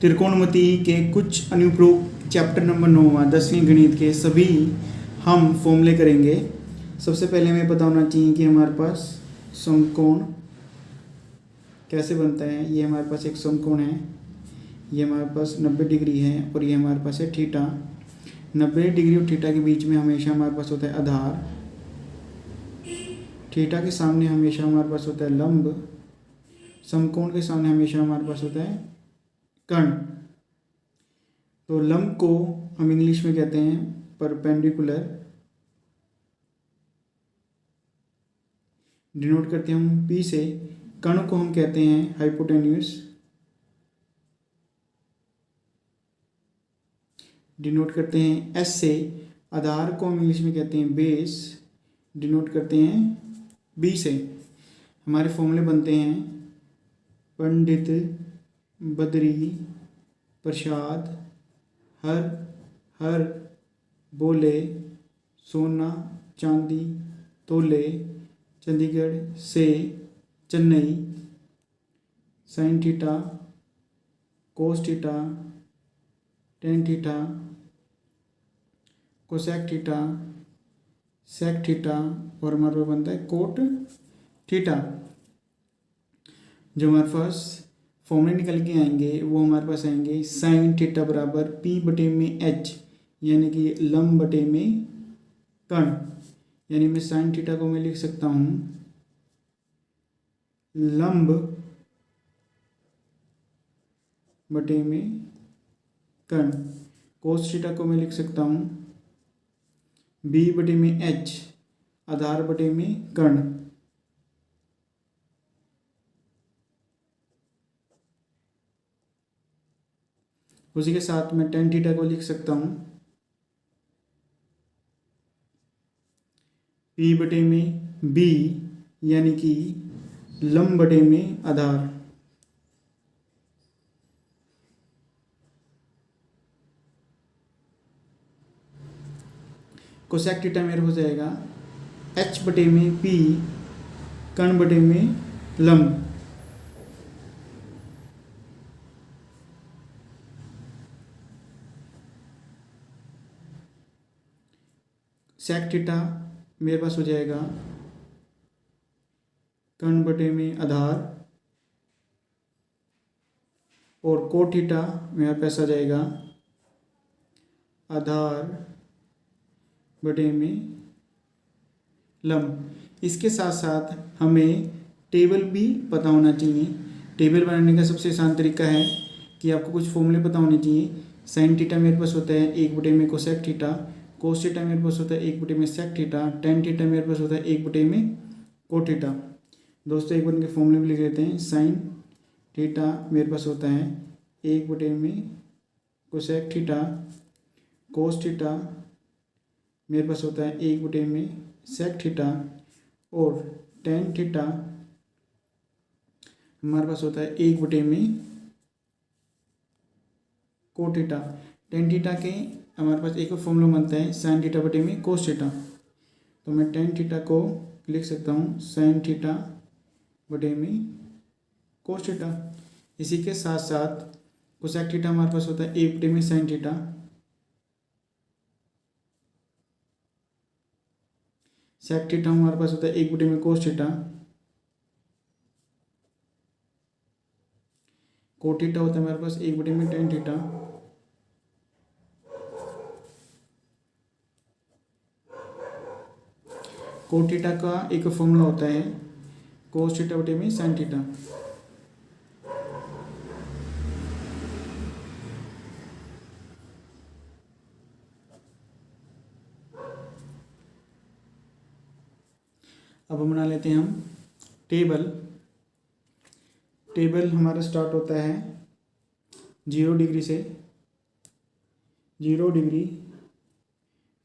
त्रिकोणमिति के कुछ अनुप्रयोग चैप्टर नंबर 9 10वीं गणित के सभी हम फॉर्मूले करेंगे। सबसे पहले हमें पता होना चाहिए कि हमारे पास समकोण कैसे बनता है। ये हमारे पास एक समकोण है, ये हमारे पास 90 डिग्री है और ये हमारे पास है थीटा। 90 डिग्री और थीटा के बीच में हमेशा हमारे पास होता है आधार। थीटा के सामने हमेशा हमारे पास होता है लंब। समकोण के सामने हमेशा हमारे पास होता है कर्ण। तो लंब को हम इंग्लिश में कहते हैं परपेंडिकुलर, डिनोट करते हैं हम P से। कर्ण को हम कहते हैं हाइपोटेन्यूस, डिनोट करते हैं S से। आधार को हम इंग्लिश में कहते हैं बेस, डिनोट करते हैं B से। हमारे फॉर्मूले बनते हैं पंडित, बद्री, प्रसाद, हर बोले, सोना चांदी तोले, चंडीगढ़ से Chennai, sine theta, cos theta, tan theta, cosec theta, sec theta और हमारे पास बनता है कोट थीटा। जो हमारे पास फॉर्मूले निकल के आएंगे वो हमारे पास आएंगे साइन थीटा बराबर P/H, यानी कि लंब बटे में कर्ण। यानी मैं साइन थीटा को मैं लिख सकता हूँ लंब बटे में कर्ण। कोस थीटा को मैं लिख सकता हूँ B/H, आधार बटे में कर्ण। उसी के साथ मैं टेन थीटा को लिख सकता हूँ P/B, यानी कि लंब बटे में आधार। कोसेक थीटा मेरा हो जाएगा H बटे में P, कर्ण बटे में लंब। सेक थीटा मेरे पास हो जाएगा कर्ण बटे में आधार और कोट थीटा मेरे पास आ जाएगा आधार बटे में लंब। इसके साथ साथ हमें टेबल भी पता होना चाहिए। टेबल बनाने का सबसे आसान तरीका है कि आपको कुछ फॉर्मूले पता होने चाहिए। साइन थीटा मेरे पास होता है 1 में कोसेक थीटा, कोस थीटा मेरे पास होता है 1 में सेक थीटा, टेन थीटा मेरे पास होता है 1 में कोट थीटा। दोस्तों एक बार इनके फॉर्मूले भी लिख लेते हैं। साइन थीटा मेरे पास होता है 1 में कोसेक थीटा, कोस थीटा मेरे पास होता है 1 में सेक थीटा और टेन थीटा हमारे पास होता है 1 में कोट थीटा। टेन थीटा के हमारे पास एक फॉर्मूला बनता है साइन थीटा बटे में कोस थीटा। तो मैं टेन थीटा को लिख सकता हूँ साइन थीटा बटे में कोस थीटा। इसी के साथ साथ कोसेक थीटा हमारे पास होता है 1 में साइन थीटा, सेक थीटा हमारे पास होता है 1 में कोस थीटा, कोट थीटा होता है हमारे पास 1 में टेन थीटा। कोट थीटा का एक फॉर्मूला होता है कोस थीटा बटे में साइन थीटा। अब हम बना लेते हैं हम टेबल। टेबल हमारा स्टार्ट होता है 0 डिग्री से, 0 डिग्री,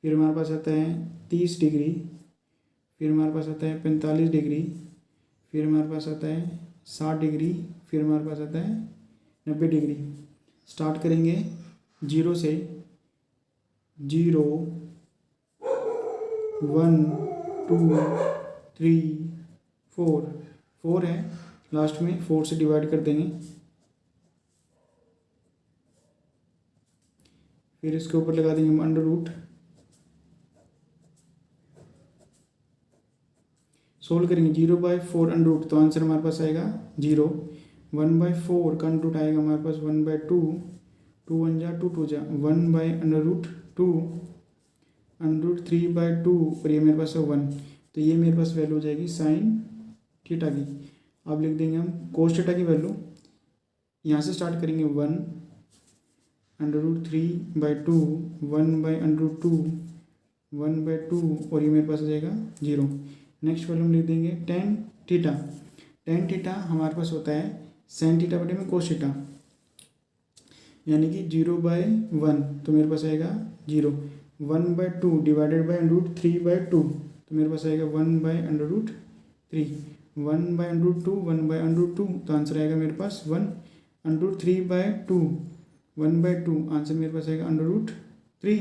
फिर हमारे पास आता है 30 डिग्री, फिर हमारे पास आता है 45 डिग्री, फिर हमारे पास आता है 60 डिग्री, फिर हमारे पास आता है 90 डिग्री। स्टार्ट करेंगे 0 से। 0 1 2 3 4 है, लास्ट में 4 से डिवाइड कर देंगे। फिर इसके ऊपर लगा देंगे हम अंडर रूट, सोल्व करेंगे 0/4 अंडर रूट, तो आंसर हमारे पास आएगा 0। 1/4 का अंडर रूट आएगा हमारे पास 1/2, 2 1 जा 2 2 जा 1/√2 अंडर रूट 3/2 और ये मेरे पास है 1, तो ये मेरे पास वैल्यू हो जाएगी साइन थीटा की। अब लिख देंगे हम कोस थीटा की वैल्यू, यहाँ से स्टार्ट करेंगे 1 अंडर रूट 3/2 1/√2 1/2 और ये मेरे पास आ जाएगा 0। नेक्स्ट वैल्यू हम लिख देंगे टेन थीटा। टेन थीटा हमारे पास होता है साइन थीटा बटे में कोस थीटा, यानी कि 0/1, तो मेरे पास आएगा 0। 1/2 डिवाइडेड बाई अंडर रूट 3/2, तो मेरे पास आएगा 1/√3। 1/√2 1/√2, तो आंसर आएगा मेरे पास 1/3/2 1/2, आंसर मेरे पास आएगा अंडर√3।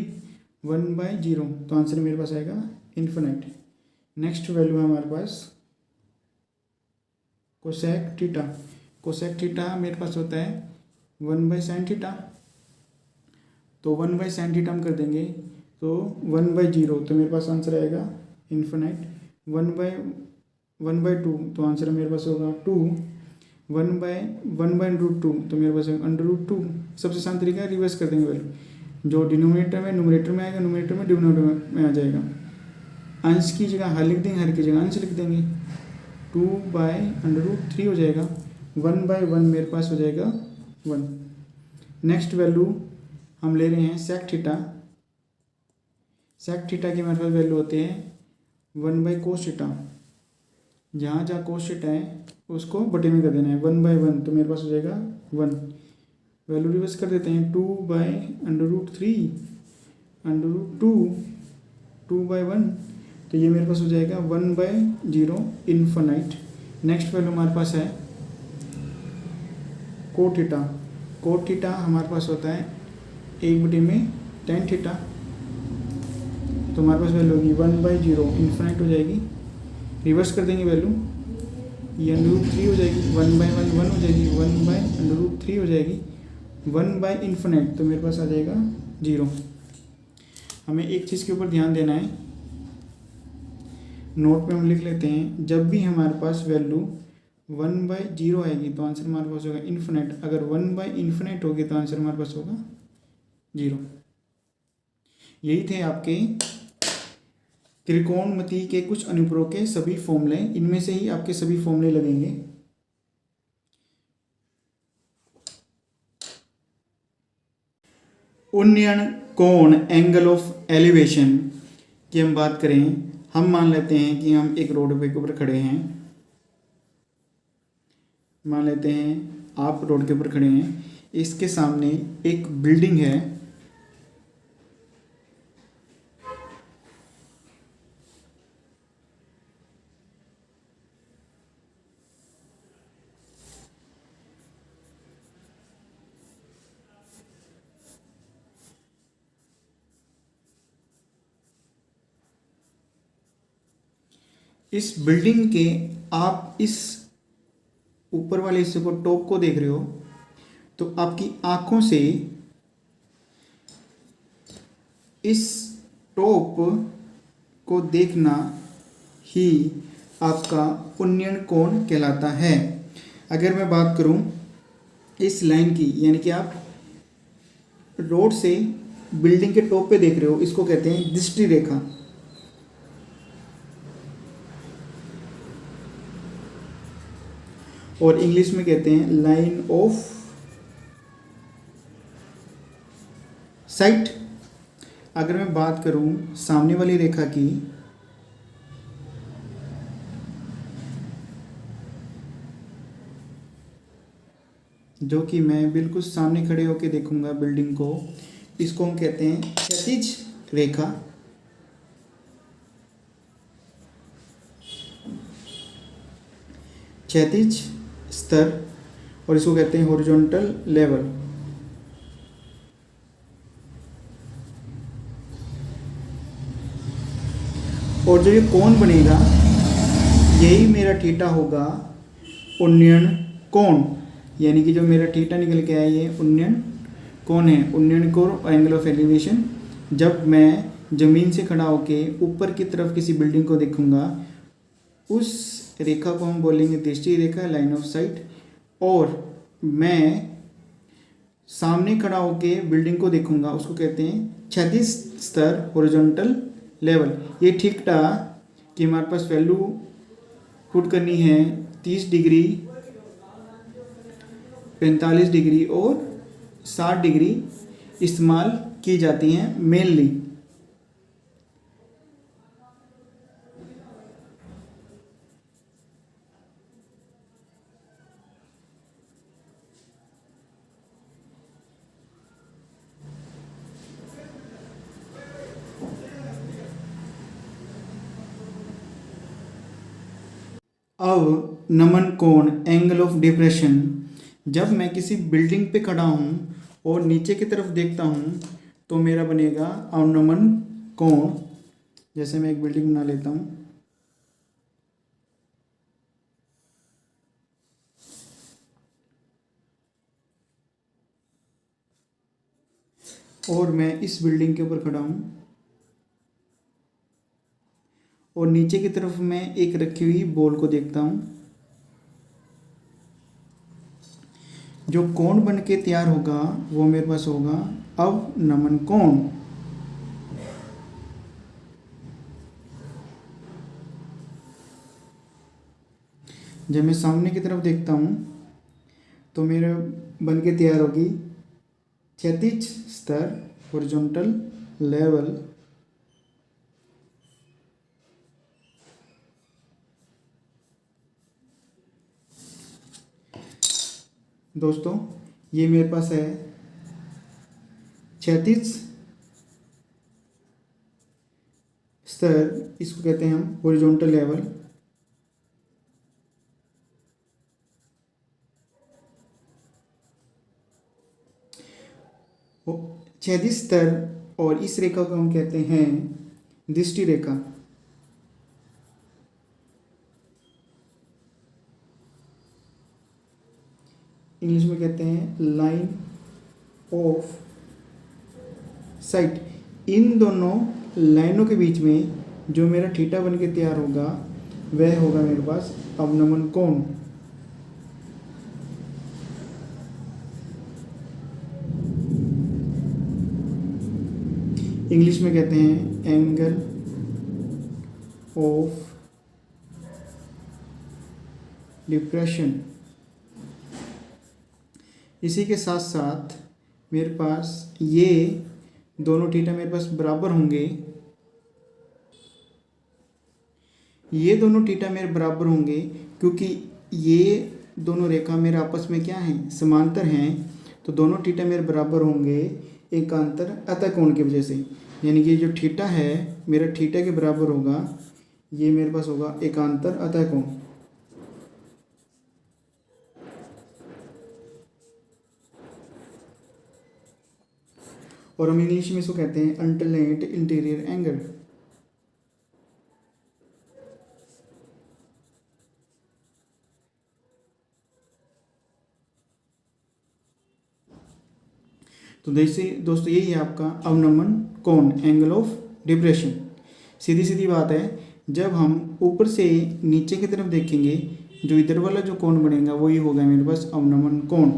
1/0, तो आंसर मेरे पास आएगा इन्फिनिट। नेक्स्ट वैल्यू है हमारे पास कोसेक थीटा। कोसेक थीटा मेरे पास होता है 1/sin थीटा, तो 1/sin थीटा हम कर देंगे तो 1/0, तो मेरे पास आंसर आएगा इन्फिनिट। 1/2, तो आंसर मेरे पास होगा 2। 1/√2, तो मेरे पास अंडर√2। सबसे आसान तरीका है रिवर्स कर देंगे वैल्यू, जो डिनोमिनेटर में न्यूमरेटर में आएगा, न्यूमरेटर में डिनोमिनेटर में आ जाएगा। अंश की जगह हर लिख देंगे, हर की जगह अंश लिख देंगे, 2/√3 हो जाएगा। 1/1 मेरे पास हो जाएगा 1। नेक्स्ट वैल्यू हम ले रहे हैं सेक थीटा। सेक थीटा की मेरे पास वैल्यू होते हैं 1/cos थीटा। जहाँ जहाँ cos थीटा है उसको बटे में कर देना है 1/1, तो मेरे पास हो जाएगा 1। वैल्यू रिवर्स कर देते हैं 2/√3 अंडर√2 2/1, तो ये मेरे पास हो जाएगा 1/0 इन्फिनिट। नेक्स्ट वैल्यू हमारे पास है कोट थीटा। कोट थीटा हमारे पास होता है 1 में tan थीटा, तो हमारे पास वैल्यू होगी 1/0 इन्फिनिट हो जाएगी। रिवर्स कर देंगे वैल्यू, ये अंडर√3 हो जाएगी, 1/1 1 हो जाएगी, 1/√3 हो जाएगी, 1/इन्फिनिट, तो मेरे पास आ जाएगा 0। हमें एक चीज़ के ऊपर ध्यान देना है, नोट में हम लिख लेते हैं, जब भी हमारे पास वैल्यू 1/0 आएगी तो आंसर हमारे पास होगा इन्फिनिट। अगर 1/इन्फिनिट होगी तो आंसर हमारे पास होगा 0। यही थे आपके त्रिकोणमिति के कुछ अनुप्रयोग के सभी फॉर्मूले। इनमें से ही आपके सभी फॉर्मूले लगेंगे। उन्नयन कोण एंगल ऑफ एलिवेशन की हम बात करें, हम मान लेते हैं कि हम एक रोड पे के ऊपर खड़े हैं। मान लेते हैं आप रोड के ऊपर खड़े हैं, इसके सामने एक बिल्डिंग है। इस बिल्डिंग के आप इस ऊपर वाले हिस्से को, टॉप को देख रहे हो, तो आपकी आंखों से इस टॉप को देखना ही आपका उन्नयन कोण कहलाता है। अगर मैं बात करूं इस लाइन की, यानी कि आप रोड से बिल्डिंग के टॉप पे देख रहे हो, इसको कहते हैं दृष्टि रेखा। और इंग्लिश में कहते हैं लाइन ऑफ साइट। अगर मैं बात करूं सामने वाली रेखा की, जो कि मैं बिल्कुल सामने खड़े होकर देखूंगा बिल्डिंग को, इसको हम कहते हैं क्षैतिज रेखा। क्षैतिज स्तर, और इसको कहते हैं हॉरिजॉन्टल लेवल। और जो ये कोण बनेगा, यही मेरा थीटा होगा उन्नयन कोण, यानी कि जो मेरा थीटा निकल के आया ये उन्नयन कौन है, उन्नयन कोण और एंगल ऑफ एलिवेशन। जब मैं ज़मीन से खड़ा होके ऊपर की तरफ किसी बिल्डिंग को देखूंगा, उस रेखा को हम बोलेंगे दृष्टि रेखा, लाइन ऑफ साइट। और मैं सामने खड़ा होके बिल्डिंग को देखूंगा, उसको कहते हैं क्षैतिज स्तर, हॉरिजॉन्टल लेवल। ये ठीक था कि हमारे पास वैल्यू पुट करनी है 30 डिग्री, 45 डिग्री और 60 डिग्री इस्तेमाल की जाती हैं मेनली। अब नमन कोण, एंगल ऑफ डिप्रेशन। जब मैं किसी बिल्डिंग पे खड़ा हूँ और नीचे की तरफ देखता हूँ तो मेरा बनेगा अवनमन कोण। जैसे मैं एक बिल्डिंग बना लेता हूँ, और मैं इस बिल्डिंग के ऊपर खड़ा हूँ और नीचे की तरफ मैं एक रखी हुई बॉल को देखता हूँ। जो कोण बन के तैयार होगा वो मेरे पास होगा अवनमन कोण। जब मैं सामने की तरफ देखता हूँ तो मेरा बन के तैयार होगी क्षैतिज स्तर, हॉरिजॉन्टल लेवल। दोस्तों ये मेरे पास है क्षैतिज स्तर, इसको कहते हैं हम हॉरिजॉन्टल लेवल। क्षैतिज स्तर और इस रेखा को हम कहते हैं दृष्टि रेखा। इंग्लिश में कहते हैं लाइन ऑफ साइट। इन दोनों लाइनों के बीच में जो मेरा थीटा बन के तैयार होगा वह होगा मेरे पास अवनमन कोण। इंग्लिश में कहते हैं एंगल ऑफ डिप्रेशन। इसी के साथ साथ मेरे पास ये दोनों थीटा मेरे पास बराबर होंगे। ये दोनों थीटा मेरे बराबर होंगे क्योंकि ये दोनों रेखा मेरे आपस में क्या हैं, समांतर हैं। तो दोनों थीटा मेरे बराबर होंगे एकांतर अतः कोण की वजह से। यानी कि जो थीटा है मेरा थीटा के बराबर होगा, ये मेरे पास होगा एकांतर अतः कोण। और हम इंग्लिश में इसको कहते हैं अल्टरनेट इंटीरियर एंगल। तो दोस्तों यही है आपका अवनमन कोण, एंगल ऑफ डिप्रेशन। सीधी सीधी बात है, जब हम ऊपर से नीचे की तरफ देखेंगे जो इधर वाला जो कोण बनेगा वही होगा मेरे पास अवनमन कोण।